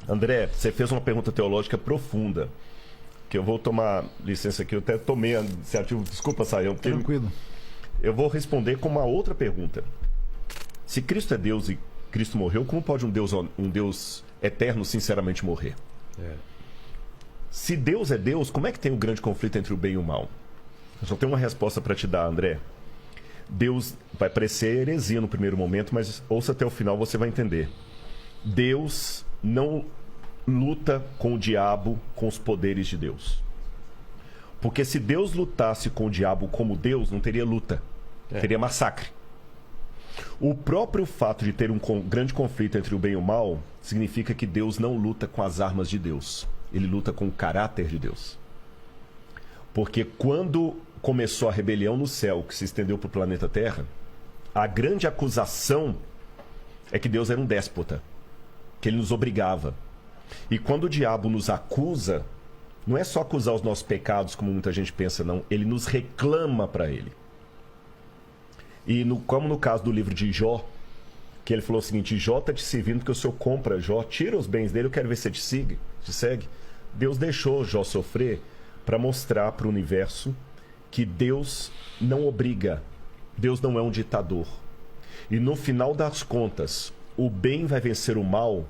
André, você fez uma pergunta teológica profunda, que eu vou tomar licença aqui, eu até tomei a iniciativa, desculpa, Saião, porque Tranquilo. eu vou responder com uma outra pergunta. Se Cristo é Deus e Cristo morreu, como pode um Deus eterno sinceramente morrer? Se Deus é Deus, como é que tem o grande conflito entre o bem e o mal? Eu só tenho uma resposta para te dar, André. Deus vai parecer heresia no primeiro momento, mas ouça até o final, você vai entender. Deus não luta com o diabo com os poderes de Deus. Porque se Deus lutasse com o diabo como Deus, não teria luta. Teria massacre. O próprio fato de ter um grande conflito entre o bem e o mal significa que Deus não luta com as armas de Deus. Ele luta com o caráter de Deus. Porque quando começou a rebelião no céu, que se estendeu para o planeta Terra, a grande acusação é que Deus era um déspota, que ele nos obrigava. E quando o diabo nos acusa, não é só acusar os nossos pecados, como muita gente pensa, não. Ele nos reclama para ele. E como no caso do livro de Jó, que ele falou o seguinte: Jó está te servindo porque o senhor compra Jó, tira os bens dele, eu quero ver se ele te segue. Deus deixou Jó sofrer para mostrar para o universo que Deus não obriga, Deus não é um ditador. E no final das contas, o bem vai vencer o mal,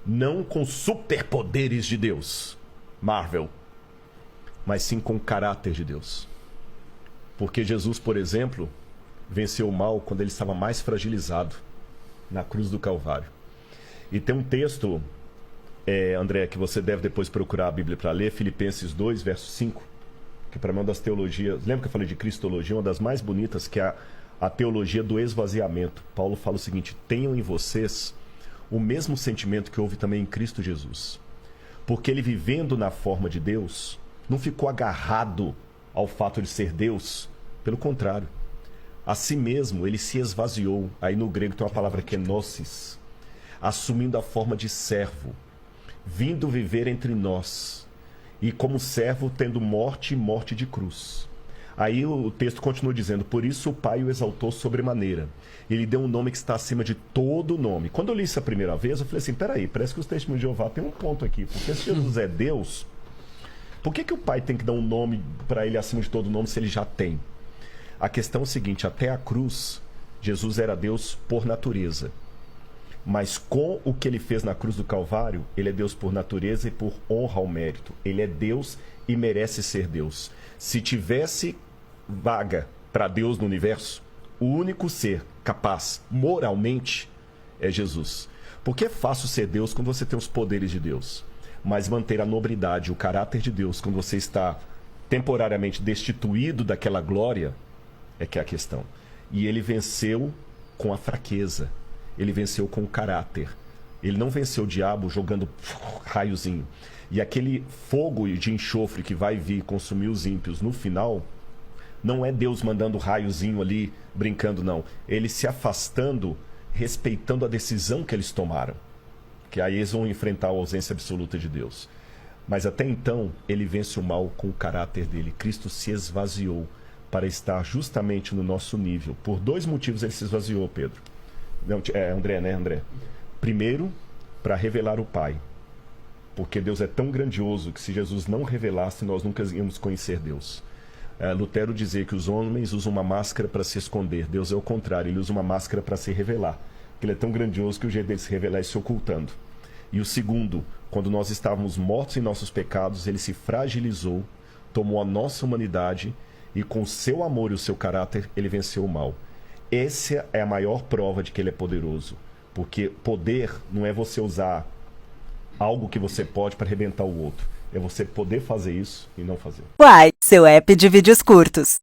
não com superpoderes de Deus, Marvel, mas sim com o caráter de Deus. Porque Jesus, por exemplo, venceu o mal quando ele estava mais fragilizado, na cruz do Calvário. E tem um texto, André, que você deve depois procurar a Bíblia para ler, Filipenses 2, verso 5, que para mim é uma das teologias, lembra que eu falei de cristologia, uma das mais bonitas, que é a teologia do esvaziamento. Paulo fala o seguinte: tenham em vocês o mesmo sentimento que houve também em Cristo Jesus. Porque ele, vivendo na forma de Deus, não ficou agarrado ao fato de ser Deus. Pelo contrário, a si mesmo ele se esvaziou. Aí no grego tem uma palavra que é gnosis, assumindo a forma de servo, vindo viver entre nós, e como servo tendo morte e morte de cruz. Aí o texto continua dizendo: por isso o Pai o exaltou sobremaneira. Ele deu um nome que está acima de todo nome. Quando eu li isso a primeira vez, eu falei assim: peraí, parece que os testemunhos de Jeová tem um ponto aqui. Porque se Jesus é Deus, por que o Pai tem que dar um nome para ele acima de todo nome se ele já tem? A questão é o seguinte: até a cruz, Jesus era Deus por natureza. Mas com o que ele fez na cruz do Calvário, ele é Deus por natureza e por honra ao mérito. Ele é Deus e merece ser Deus. Se tivesse vaga para Deus no universo, o único ser capaz moralmente é Jesus. Porque é fácil ser Deus quando você tem os poderes de Deus. Mas manter a nobridade, o caráter de Deus, quando você está temporariamente destituído daquela glória, é que é a questão. E ele venceu com a fraqueza. Ele venceu com o caráter. Ele não venceu o diabo jogando raiozinho. E aquele fogo de enxofre que vai vir consumir os ímpios no final, não é Deus mandando raiozinho ali, brincando, não. Ele se afastando, respeitando a decisão que eles tomaram. Que aí eles vão enfrentar a ausência absoluta de Deus. Mas até então, ele vence o mal com o caráter dele. Cristo se esvaziou para estar justamente no nosso nível. Por dois motivos ele se esvaziou, Pedro. Não, André, né, André? Primeiro, para revelar o Pai. Porque Deus é tão grandioso que se Jesus não revelasse, nós nunca íamos conhecer Deus. Lutero dizia que os homens usam uma máscara para se esconder. Deus é o contrário, ele usa uma máscara para se revelar. Porque ele é tão grandioso que o jeito dele se revelar é se ocultando. E o segundo, quando nós estávamos mortos em nossos pecados, ele se fragilizou, tomou a nossa humanidade e com o seu amor e o seu caráter, ele venceu o mal. Essa é a maior prova de que ele é poderoso. Porque poder não é você usar algo que você pode para arrebentar o outro. É você poder fazer isso e não fazer. Uai, seu app de vídeos curtos.